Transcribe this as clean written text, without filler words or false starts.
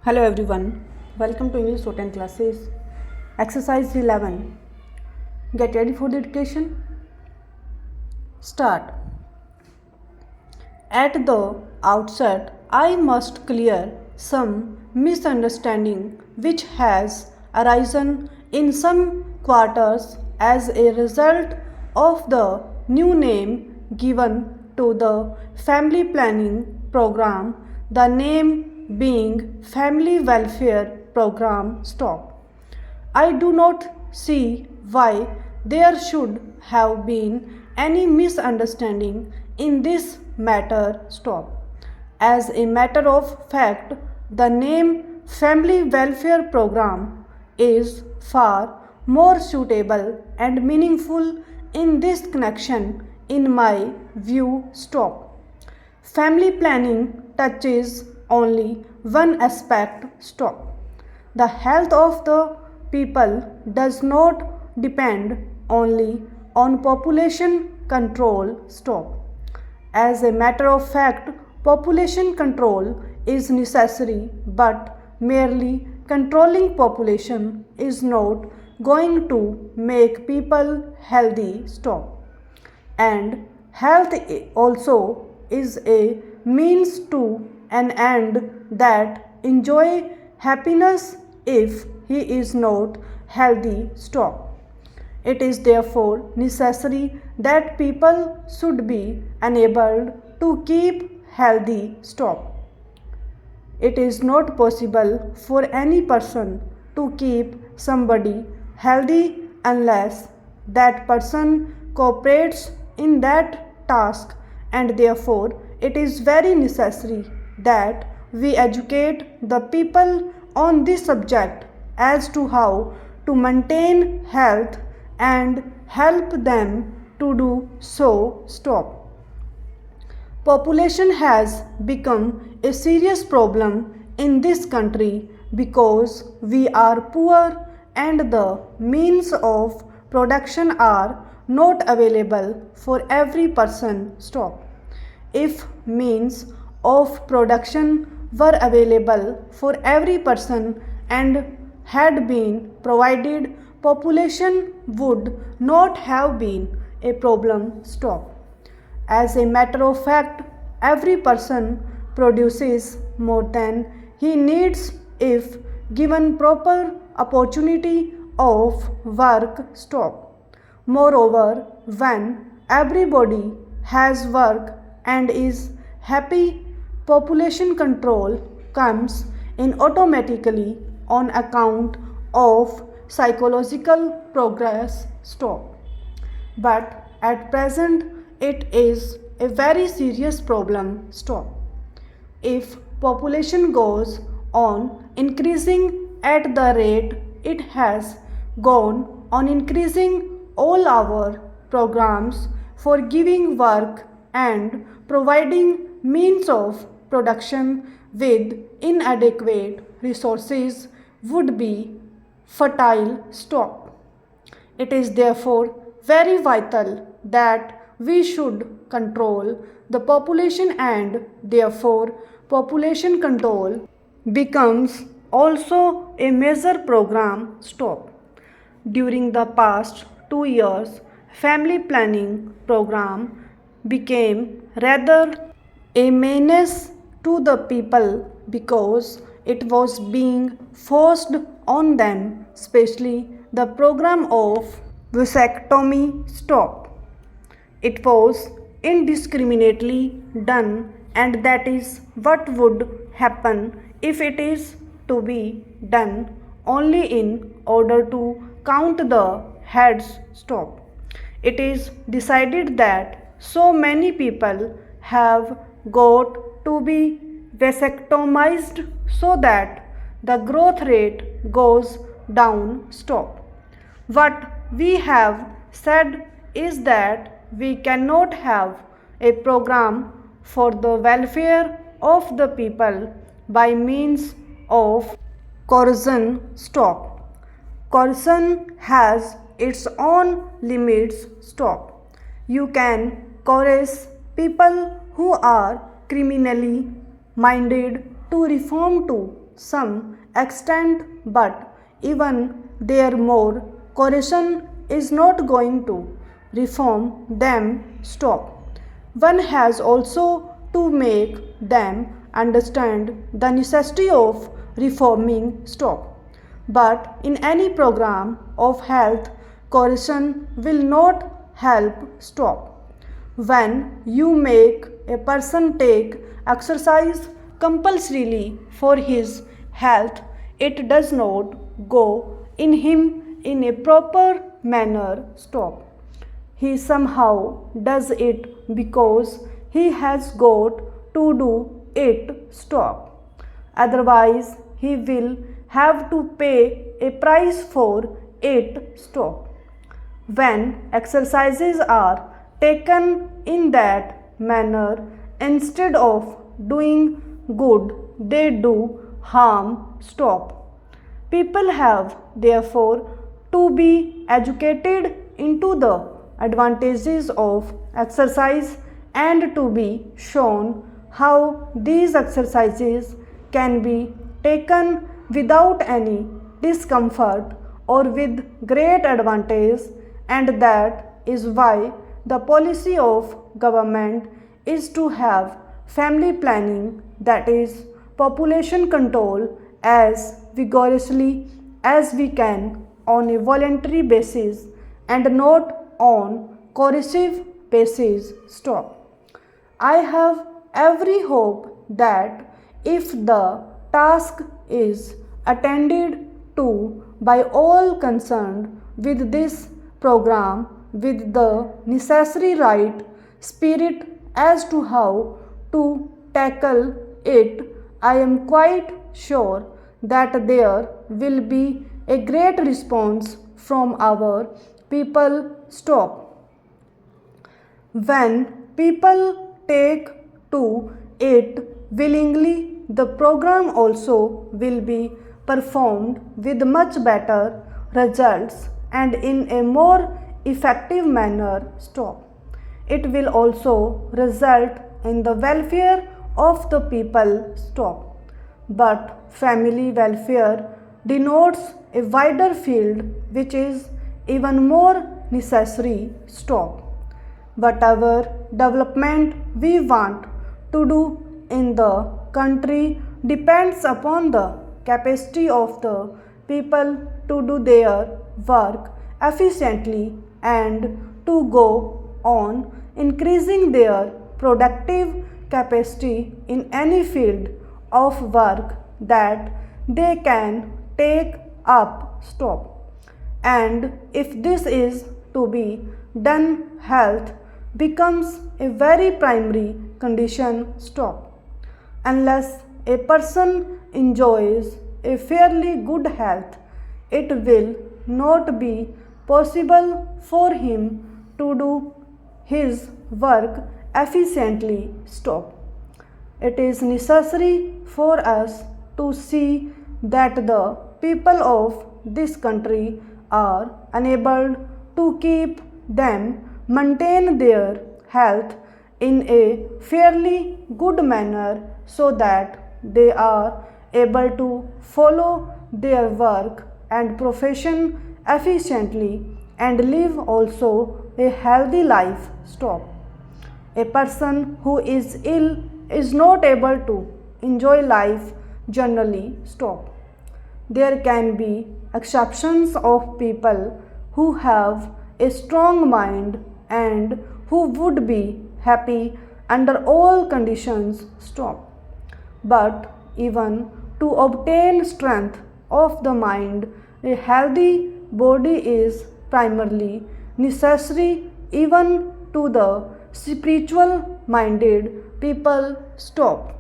Hello everyone, welcome to English Written classes. Exercise 11. Get ready for the education. Start. At the outset, I must clear some misunderstanding which has arisen in some quarters as a result of the new name given to the family planning program, the name being Family Welfare Program. Stop. I do not see why there should have been any misunderstanding in this matter. Stop. As a matter of fact, the name Family Welfare Program is far more suitable and meaningful in this connection, in my view. Stop. Family planning touches only one aspect. Stop. The health of the people does not depend only on population control. Stop. As a matter of fact, population control is necessary, but merely controlling population is not going to make people healthy. Stop. And health also is a means to an end that enjoy happiness if he is not healthy. Stop. It is therefore necessary that people should be enabled to keep healthy. Stop. It is not possible for any person to keep somebody healthy unless that person cooperates in that task, and therefore it is very necessary that we educate the people on this subject as to how to maintain health and help them to do so. Stop. Population has become a serious problem in this country because we are poor and the means of production are not available for every person. Stop. If means of production were available for every person and had been provided, population would not have been a problem. Stop. As a matter of fact, every person produces more than he needs if given proper opportunity of work. Stop. Moreover, when everybody has work and is happy, population control comes in automatically on account of psychological progress. Stop. But at present, it is a very serious problem. Stop. If population goes on increasing at the rate it has gone on increasing, all our programs for giving work and providing means of production with inadequate resources would be fertile. Stop. It is therefore very vital that we should control the population, and therefore population control becomes also a major program. Stop. During the past 2 years, family planning program became rather a menace to the people because it was being forced on them, especially the program of vasectomy. Stop. It was indiscriminately done, and that is what would happen if it is to be done only in order to count the heads. Stop. It is decided that so many people have got to be vasectomized so that the growth rate goes down. Stop. What we have said is that we cannot have a program for the welfare of the people by means of coercion. Stop. Coercion has its own limits. Stop. You can coerce people who are criminally minded to reform to some extent, but even there more coercion is not going to reform them stop. One has also to make them understand the necessity of reforming stop. But in any program of health, coercion will not help stop. When you make a person take exercise compulsorily for his health, it does not go in him in a proper manner stop. He somehow does it because he has got to do it stop. Otherwise, he will have to pay a price for it stop. When exercises are taken in that manner, instead of doing good, they do harm stop. People have therefore to be educated into the advantages of exercise and to be shown how these exercises can be taken without any discomfort or with great advantage, and that is why the policy of government is to have family planning, that is population control, as vigorously as we can on a voluntary basis and not on coercive basis stop. I have every hope that if the task is attended to by all concerned with this program with the necessary right spirit as to how to tackle it, I am quite sure that there will be a great response from our people stop. When people take to it willingly, the program also will be performed with much better results and in a more effective manner stop. It will also result in the welfare of the people stop. But family welfare denotes a wider field which is even more necessary stop. Whatever development we want to do in the country depends upon the capacity of the people to do their work efficiently and to go on increasing their productive capacity in any field of work that they can take up stop. And if this is to be done, health becomes a very primary condition stop. Unless a person enjoys a fairly good health, it will not be possible for him to do his work efficiently stop. It is necessary for us to see that the people of this country are unable to keep them maintain their health in a fairly good manner so that they are able to follow their work and profession efficiently and live also a healthy life stop. A person who is ill is not able to enjoy life generally stop. There can be exceptions of people who have a strong mind and who would be happy under all conditions stop. But even to obtain strength of the mind, a healthy body is primarily necessary even to the spiritual minded people stop.